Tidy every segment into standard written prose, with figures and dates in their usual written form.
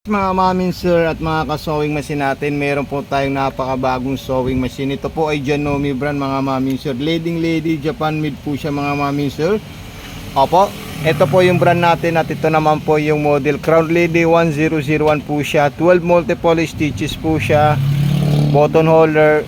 Mga mamin sir at mga ka-sewing machine natin, meron po tayong napakabagong sewing machine. Ito po ay Janome brand mga mamin sir. Leading lady, Japan made po siya mga mamin sir. Opo, ito po yung brand natin at ito naman po yung model Crown Lady 1001 po siya. 12 multiple stitches po siya. Button holder,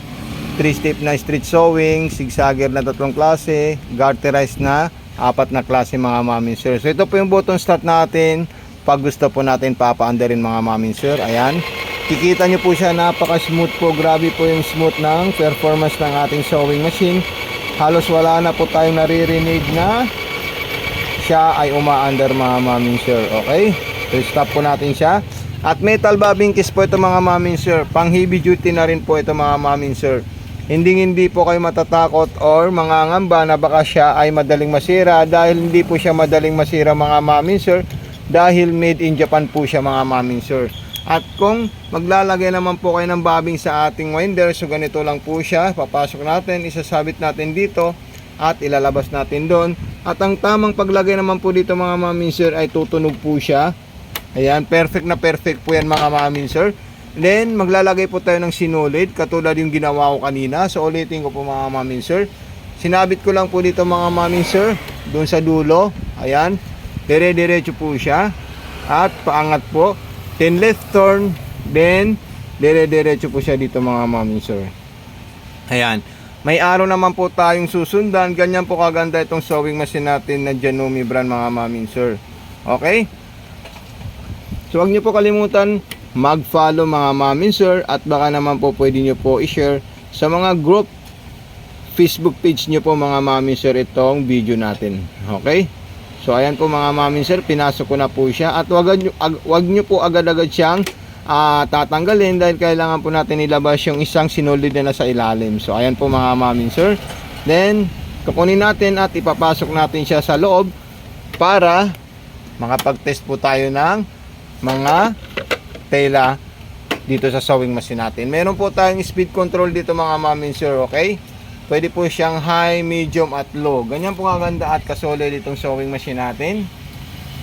3 step na street sewing, zigzagger na 3 klase, garterized na 4 na klase mga mamin sir. So ito po yung button start natin. Pag gusto po natin papaandarin mga mamin sir, ayan, kikita nyo po siya, napaka smooth po. Grabe po yung smooth ng performance ng ating sewing machine. Halos wala na po tayong naririnig na siya ay umaandar mga mamin sir. Okay, so stop po natin siya. At metal bobbing case po ito mga mamin sir. Pang heavy duty na rin po ito mga mamin sir. Hindi po kayo matatakot or mangangamba na baka siya ay madaling masira, dahil hindi po siya madaling masira mga mamin sir, dahil made in Japan po siya mga mamin sir. At kung maglalagay naman po kayo ng bobbing sa ating winder, so ganito lang po siya. Papasok natin, isasabit natin dito at ilalabas natin doon. At ang tamang paglagay naman po dito mga mamin sir ay tutunog po siya. Ayan, perfect na perfect po yan mga mamin sir. Then maglalagay po tayo ng sinulid katulad yung ginawa ko kanina. So ulitin ko po mga mamin sir. Sinabit ko lang po dito mga mamin sir, doon sa dulo. Ayan, dire-diretso po siya at paangat po, then left turn, then dire-diretso po siya dito mga mamin sir. Ayan, may araw naman po tayong susundan. Ganyan po kaganda itong sewing machine natin na Janome brand mga mamin sir. Okay, so huwag nyo po kalimutan mag-follow mga mamin sir, at baka naman po pwede nyo po i-share sa mga group Facebook page nyo po mga mamin sir itong video natin. Okay, so ayan po mga mamin sir, pinasok ko na po siya. At wag nyo po agad-agad siyang tatanggalin, dahil kailangan po natin ilabas yung isang sinulid na nasa ilalim. So ayan po mga mamin sir. Then kukunin natin at ipapasok natin siya sa loob para makapag-test po tayo ng mga tela dito sa sewing machine natin. Meron po tayong speed control dito mga mamin sir. Okay, pwede po siyang high, medium at low. Ganyan po kaganda at kasolid itong sewing machine natin.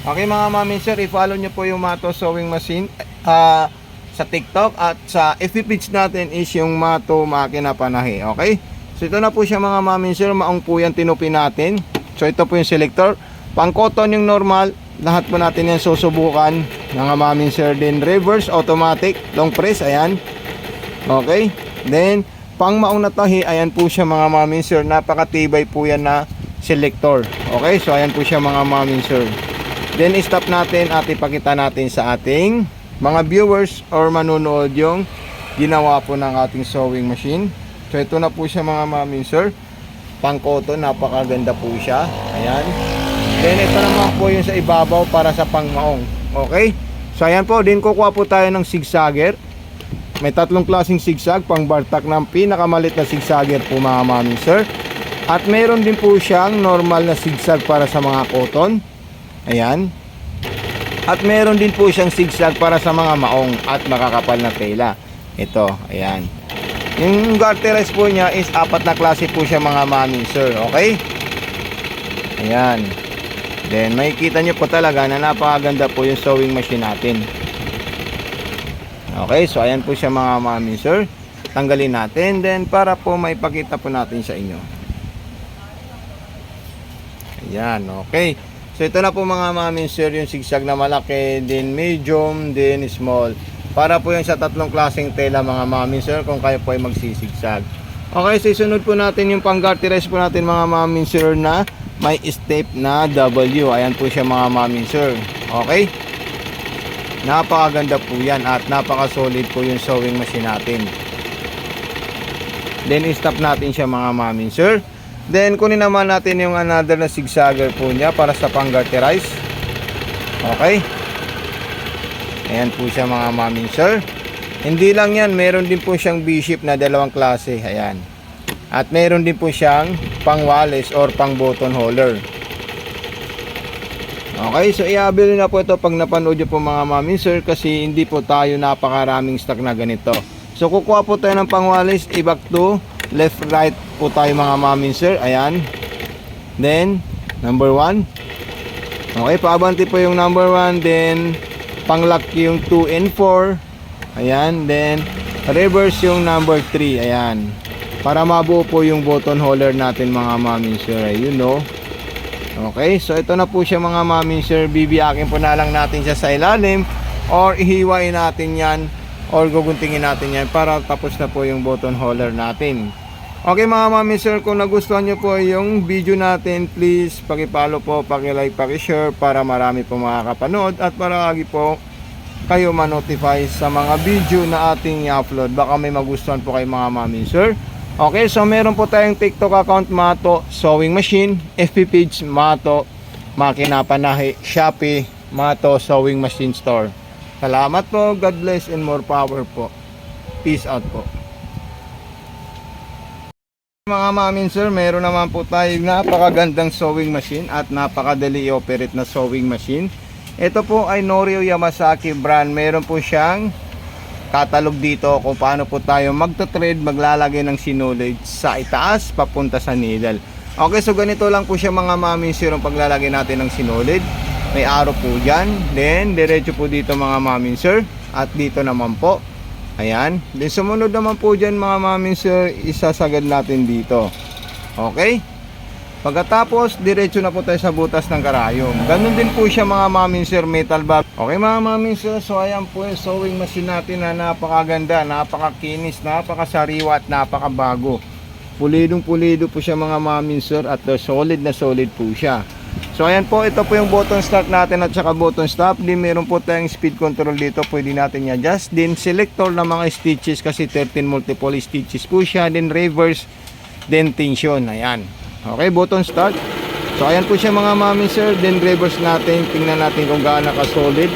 Okay mga mamin sir, i-follow nyo po yung Mato Sewing Machine sa TikTok, at sa FB page natin is yung Mato Makina Panahe. Okay, so ito na po siya mga mamin sir. Maong po yan tinupi natin. So ito po yung selector, pang cotton yung normal, lahat po natin yan susubukan mga mamin sir. Then reverse automatic long press, ayan. Okay, then pang maong na tahi, ayan po siya mga mamin sir. Napakatibay po yan na selector. Okay, so ayan po siya mga mamin sir. Then stop natin at ipakita natin sa ating mga viewers or manunood yung ginawa po ng ating sewing machine. So ito na po siya mga mamin sir, pang cotton, napakaganda po siya. Ayan. Then ito naman po yung sa ibabaw para sa pang maong. Okay, so ayan po, din kukuha po tayo ng zigzagger. May 3 klaseng zigzag, pang bartak ng pinakamalit na zigzagger po mga mamin sir. At meron din po siyang normal na zigzag para sa mga cotton. Ayan. At meron din po siyang zigzag para sa mga maong at makakapal na tela. Ito, ayan. Yung garterized po niya is 4 na klase po siya mga mamin sir. Okay, ayan. Then makikita nyo po talaga na napakaganda po yung sewing machine natin. Okay, so ayan po siya mga mamin sir. Tanggalin natin then para po maipakita po natin sa inyo. Ayan, okay. So ito na po mga mamin sir, yung zigzag na malaki, then medium, then small. Para po yung sa 3 klaseng tela mga mamin sir, kung kayo po ay magsisigsag. Okay, so isunod po natin yung pang-garterize po natin mga mamin sir na may step na W. Ayan po siya mga mamin sir. Okay, napakaganda po yan at napaka-solid po yung sewing machine natin. Then stop natin siya mga mamin sir. Then kunin naman natin yung another na zigzagger po niya para sa pang-garterize. Okay, ayan po siya mga mamin sir. Hindi lang yan, meron din po siyang B-shape na 2 klase. Ayan. At meron din po siyang pang wallet or pang button holder. Okay, so i-avail na po ito pag napanood nyo po mga mamin sir, kasi hindi po tayo napakaraming stock na ganito. So kukuha po tayo ng pang wallet, i-back to left right po tayo mga mamin sir. Ayan. Then number 1. Okay, paabanti po yung number 1, then pang-lock yung 2 and 4. Ayan, then reverse yung number 3. Ayan, para mabuo po yung button holder natin mga mami sir. Ayun no. Okay, so ito na po siya mga mami sir. Bibiyakin po na lang natin siya sa ilalim, or ihiwain natin yan, or guguntingin natin yan para tapos na po yung button holder natin. Okay mga mami sir, kung nagustuhan nyo po yung video natin, please paki-follow po, paki-like, paki-share para marami po makakapanood at para lagi po kayo ma-notify sa mga video na ating i-upload. Baka may magustuhan po kayo mga mami sir. Okay, so meron po tayong TikTok account, Mato Sewing Machine, FB page, Mato Makina Panahi, Shopee, Mato Sewing Machine Store. Salamat po, God bless and more power po. Peace out po. Mga mamin sir, meron naman po tayong napakagandang sewing machine at napakadali i-operate na sewing machine. Ito po ay Norio Yamasaki brand. Meron po siyang catalog dito kung paano po tayo magto-thread, maglalagay ng sinulid sa itaas papunta sa needle. Okay, so ganito lang po siya mga mami sir ang paglalagay natin ng sinulid. May arrow po dyan, then diretso po dito mga mami sir, at dito naman po. Ayan, then sumunod naman po dyan mga mami sir, isasagad natin dito. Okay, pagkatapos diretso na po tayo sa butas ng karayom. Ganun din po siya mga mami sir, metal bar. Okay mga mami sir, so ayan po yung sewing machine natin na napakaganda, napakakinis, napakasariwa at napakabago. Pulidong pulido po siya mga mami sir, at solid na solid po siya. So ayan po, ito po yung button start natin at saka button stop. Din meron po tayong speed control dito, pwede natin i-adjust. Din selector ng mga stitches kasi 13 multiple stitches po siya. Din reverse, din tension. Ayan, okay, button start. So ayan po siya mga mami sir. Din reverse natin, tingnan natin kung gaano ka-solid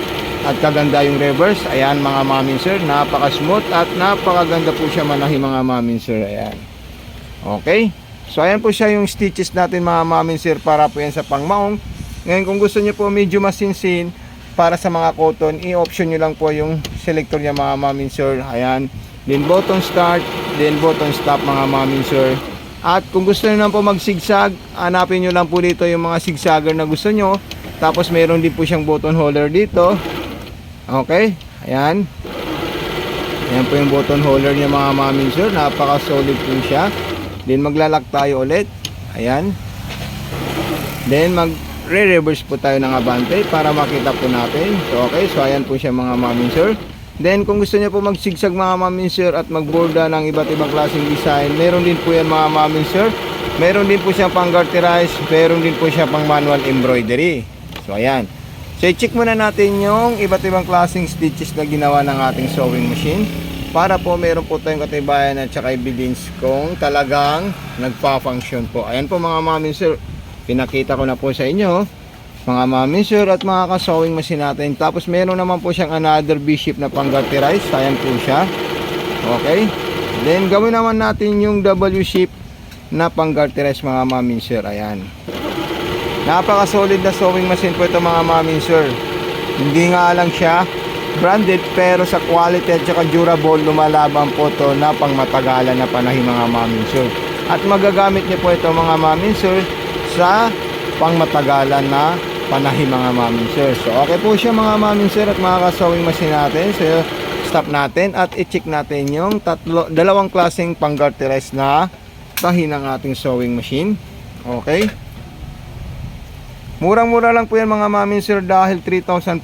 at kaganda yung reverse. Ayan mga mami sir, napaka-smooth at napakaganda po siya manahi mga mami sir. Ayan, okay. So ayan po siya yung stitches natin mga mami sir, para po yan sa pangmaong. Ngayon kung gusto nyo po medyo masinsin para sa mga cotton, i-option nyo lang po yung selector niya mga mami sir. Ayan, then button start, then button stop mga mami sir. At kung gusto nyo lang po mag-zigzag, hanapin nyo lang po dito yung mga zigzagger na gusto nyo. Tapos meron din po siyang button holder dito. Okay, ayan. Ayan po yung button holder niya mga mami sir, napaka solid po siya. Then maglalak tayo ulit. Ayan. Then magre-reverse po tayo ng abante para makita po natin. So okay, so ayan po siya mga mami sir. Then kung gusto niyo po magsigsag mga mami sir at magborda ng iba't ibang klaseng design, meron din po yan mga mami sir. Meron din po siya pang garterize, meron din po siya pang manual embroidery. So ayan. So i-check muna natin yung iba't ibang klaseng stitches na ginawa ng ating sewing machine, para po meron po tayong katibayan at saka evidence kung talagang nagpa-function po. Ayan po mga mami sir, pinakita ko na po sa inyo mga mami sir at mga ka-sewing machine natin. Tapos meron naman po siyang another V-shape na pang-garterize. Ayan po siya. Okay, then gawin naman natin yung W-shape na pang-garterize mga mami sir. Ayan, napaka-solid na sewing machine po ito mga mami sir. Hindi nga lang siya branded, pero sa quality at saka durable, lumalaban po to na pang matagalan na panahon mga mami sir. At magagamit niyo po ito mga mami sir sa pang matagalan na panahon mga mami sir. So okay po siya mga mami sir at mga ka-sewing machine natin. So stop natin at i-check natin yung dalawang klaseng pang garterize na tahi ng ating sewing machine. Okay, murang-mura lang po yan mga mami sir, dahil 3,500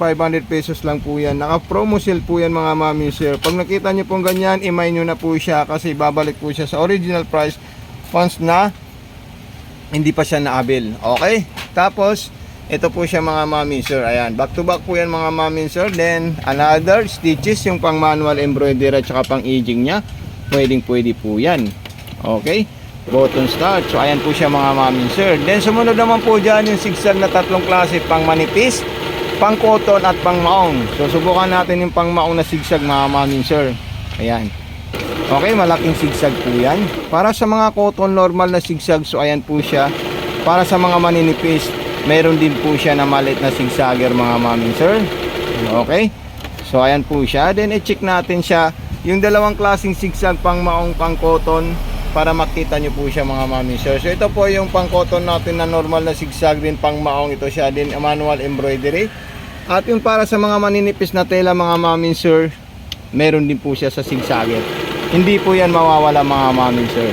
pesos lang po yan. Naka-promo sale po yan mga mami sir. Pag nakita nyo pong ganyan, imay nyo na po siya kasi babalik po siya sa original price once na hindi pa siya na-avail. Okay, tapos ito po siya mga mami sir. Ayan, back to back po yan mga mami sir. Then another stitches, yung pang manual embroidery at saka pang edging nya, pwede po yan. Okay, button start. So ayan po siya mga mami sir. Then sumunod naman po dyan yung zigzag na tatlong klase, pang manipis, pang cotton at pang maong. So subukan natin yung pang maong na zigzag mga mami sir. Ayan, okay, malaking zigzag po yan. Para sa mga cotton, normal na zigzag. So ayan po siya. Para sa mga maninipis, meron din po siya na maliit na zigzagger mga mami sir. Okay, so ayan po siya. Then i-check natin siya, yung dalawang klaseng zigzag, pang maong, pang cotton, para makita nyo po siya mga mami sir. So ito po yung pang cotton natin na normal na zigzag, din pang maong, ito siya din manual embroidery. At yung para sa mga maninipis na tela mga mami sir, meron din po siya sa zigzagger. Hindi po yan mawawala mga mami sir.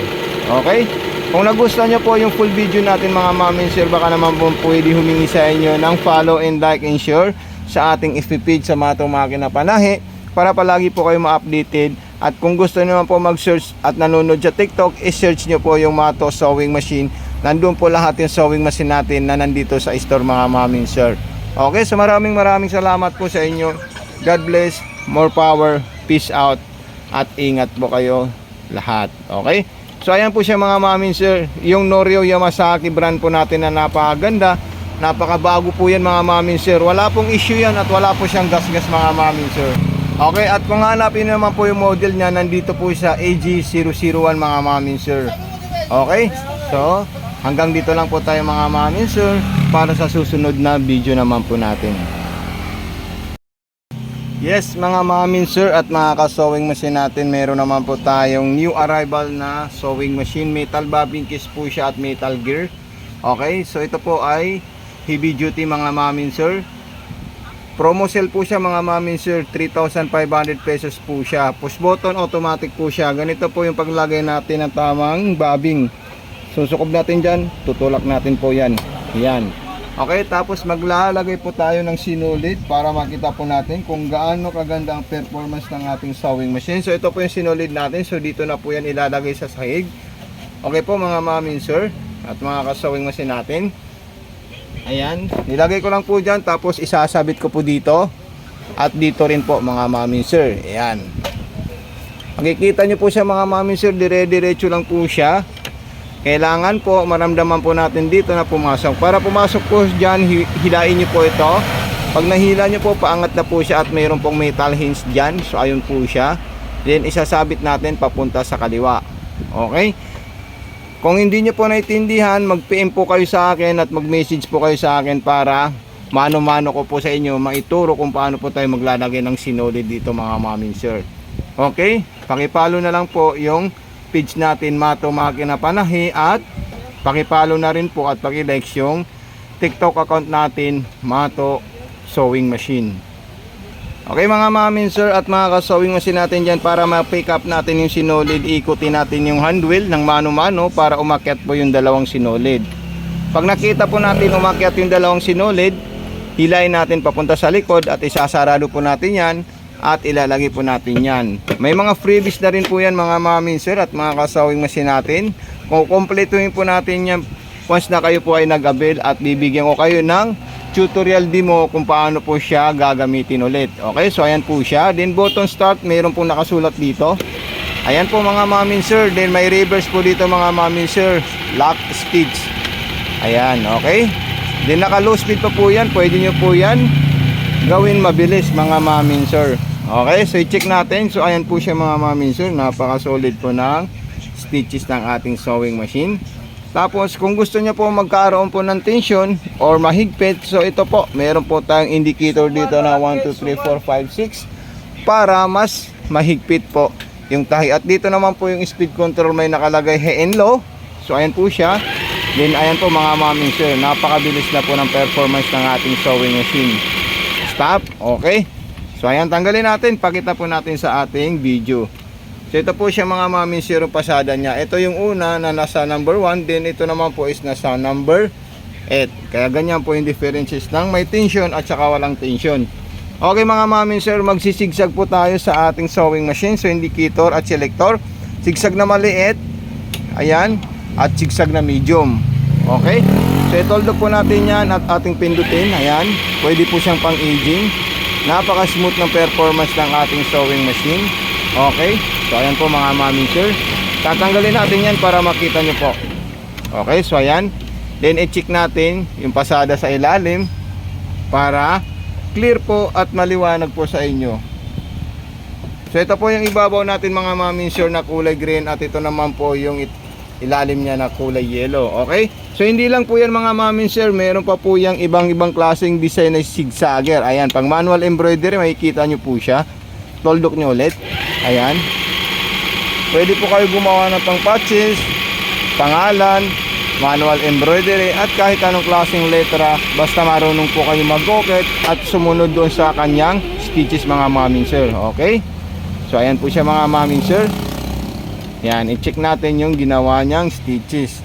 Okay? Kung nagustuhan nyo po yung full video natin mga mami sir, baka naman po pwede humingi sa inyo ng follow and like and share sa ating FB page sa Mato Makina Panahe para palagi po kayo ma-updated. At kung gusto nyo naman po mag-search at nanonood sa TikTok, i-search nyo po yung Mato Sewing Machine. Nandun po lahat yung sewing machine natin na nandito sa store mga mami sir. Okay, so maraming salamat po sa inyo. God bless, more power, peace out, at ingat po kayo lahat. Okay? So ayan po siya mga mami sir, yung Norio Yamasaki brand po natin na napakaganda. Napakabago po yan mga mami sir. Wala pong issue yan at wala po siyang gas-gas mga mami sir. Okay, at kung hanapin naman po yung model niya, nandito po sa AG001 mga mami sir. Okay? So, hanggang dito lang po tayo mga mami sir para sa susunod na video naman po natin. Yes mga mami sir at mga ka-sewing machine natin, meron naman po tayong new arrival na sewing machine. Metal bobbin case po siya at metal gear. Okay, so ito po ay heavy duty mga mami sir. Promo sale po siya mga mami sir, 3,500 pesos po siya. Push button automatic po siya. Ganito po yung paglagay natin ng tamang bobbing. Susukob natin dyan, tutulak natin po yan. Yan. Okay, tapos maglalagay po tayo ng sinulid para makita po natin kung gaano kaganda ang performance ng ating sewing machine. So ito po yung sinulid natin. So dito na po yan ilalagay sa sahig. Okay po mga mami sir at mga ka-sewing machine natin. Ayan, nilagay ko lang po dyan, tapos isasabit ko po dito at dito rin po mga mami sir. Ayan, makikita nyo po siya mga mami sir, dire-diretso lang po siya. Kailangan po maramdaman po natin dito na pumasok. Para pumasok po dyan, hilain nyo po ito. Pag nahila nyo po, paangat na po siya at mayroon pong metal hinge dyan. So ayun po siya. Then isasabit natin papunta sa kaliwa. Okay, kung hindi nyo po naiintindihan, mag-PM po kayo sa akin at mag-message po kayo sa akin para mano-mano ko po sa inyo maituro kung paano po tayo maglalagay ng sinulid dito mga mami sir. Okay, pakipalo na lang po yung page natin Mato Makina Panahe at pakipalo na rin po at pakilike yung TikTok account natin Mato Sewing Machine. Okay mga mami sir at mga ka-sewing machine natin dyan, para ma-pick up natin yung sinulid, ikutin natin yung handwheel ng mano-mano para umakyat po yung dalawang sinulid. Pag nakita po natin umakyat yung dalawang sinulid, hilain natin papunta sa likod at isasarado po natin yan at ilalagay po natin yan. May mga freebies na rin po yan mga mami sir at mga ka-sewing machine natin. Kung kumpletuhin po natin yan once na kayo po ay nag-avail, at bibigyan ko kayo ng tutorial demo kung paano po siya gagamitin ulit. Okay, so ayan po siya. Then button start, mayroon pong nakasulat dito. Ayan po mga mami sir. Then may reverse po dito mga mami sir, lock speeds. Ayan, okay. Then naka low speed pa po yan. Pwede nyo po yan gawin mabilis mga mami sir. Okay, so i-check natin. So ayan po siya mga mami sir. Napaka solid po ng stitches ng ating sewing machine. Tapos kung gusto niya po magkaroon po ng tension or mahigpit, so ito po, meron po tayong indicator dito na 1, 2, 3, 4, 5, 6 para mas mahigpit po yung tahi. At dito naman po yung speed control, may nakalagay high and low. So ayan po siya. Then ayan po mga mami sir, napakabilis na po ng performance ng ating sewing machine. Stop, okay. So ayan, tanggalin natin, pakita po natin sa ating video. So ito po siya mga mami sir, yung pasada niya. Ito yung una na nasa number 1, then ito naman po is nasa number 8. Kaya ganyan po yung differences ng may tension at saka walang tension. Okay mga mami sir, magsisigsag po tayo sa ating sewing machine. So indicator at selector, sigsag na maliit, ayan, at sigsag na medium. Okay, so itoldo po natin yan at ating pindutin. Ayan, pwede po siyang pang aging. Napaka smooth ng performance ng ating sewing machine. Okay, so ayan po mga mami sir, tatanggalin natin yan para makita nyo po. Okay, so ayan, then i-check natin yung pasada sa ilalim para clear po at maliwanag po sa inyo. So ito po yung ibabaw natin mga mami sir na kulay green, at ito naman po yung ilalim niya na kulay yellow. Okay, so hindi lang po yan mga mami sir, meron pa po yung ibang klaseng design na zigzagger. Ayan, pang manual embroidery, makikita nyo po siya. Toldok nyo ulit. Ayan, pwede po kayo gumawa ng pang patches, pangalan, manual embroidery, at kahit anong klaseng letra, basta marunong po kayo mag-gokit at sumunod doon sa kanyang stitches mga maming sir. Okay? So ayan po siya mga maming sir. Yan, i-check natin yung ginawa niyang stitches.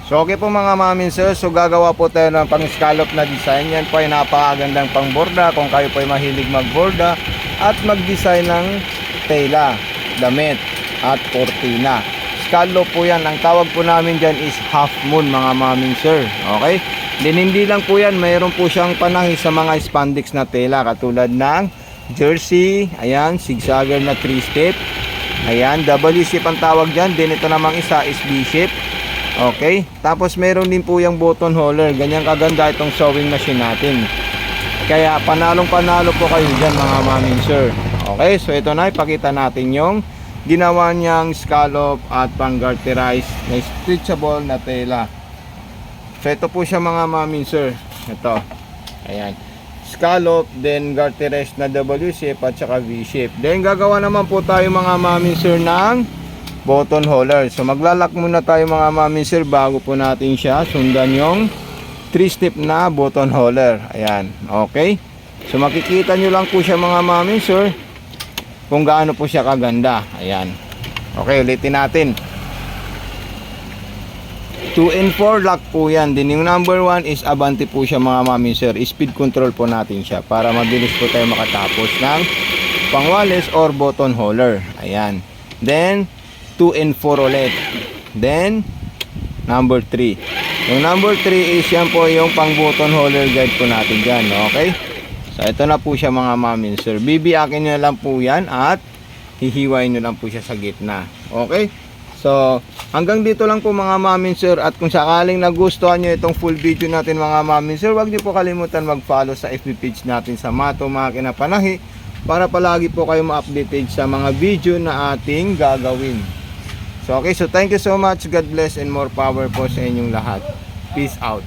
So okay po mga mamin sir, so gagawa po tayo ng pang scallop na design. Yan po ay napakagandang pang borda kung kayo po ay mahilig magborda at mag-design ng tela, damit at kortina. Scallop po yan, ang tawag po namin dyan is half moon mga mamin sir. Okay? Then hindi lang po yan, mayroon po siyang panahi sa mga spandex na tela katulad ng jersey, ayan, zigzagger na 3-step, ayan, W-shape ang tawag dyan. Then ito namang isa is B-shape. Okay, tapos meron din po yung button holder. Ganyan kaganda itong sewing machine natin. Kaya panalong panalo po kayo dyan mga mamin sir. Okay, so ito na, ipakita natin yung ginawa niyang scallop at pang garterize na stretchable na tela. So ito po siya mga mamin sir. Ito, ayan, scallop, then garterize na W shape at saka V shape. Then gagawa naman po tayo mga mamin sir ng button holder. So maglalak muna tayo mga mamin sir bago po natin siya sundan yung 3-step na button holder. Ayan, okay. So makikita nyo lang po siya mga mamin sir kung gaano po siya kaganda. Ayan, okay, ulitin natin. 2 and 4 lock po yan. Din yung number 1 is abante po siya mga mamin sir. Speed control po natin siya para mabilis po tayo makatapos ng pangwalis or button holder. Ayan, then 2 and 4 ulit. Then number 3. Yung number 3 is yan po yung pang button holder guide po natin dyan. Okay, so ito na po siya mga mamin sir. Bibiyakin nyo lang po yan at hihiwain nyo lang po siya sa gitna. Okay, so hanggang dito lang po mga mamin sir. At kung sakaling nagustuhan nyo itong full video natin mga mamin sir, huwag nyo po kalimutan mag-follow sa FB page natin sa Mato Makina Panahi para palagi po kayo ma-updated sa mga video na ating gagawin. So okay, so thank you so much. God bless and more power po sa inyong lahat. Peace out.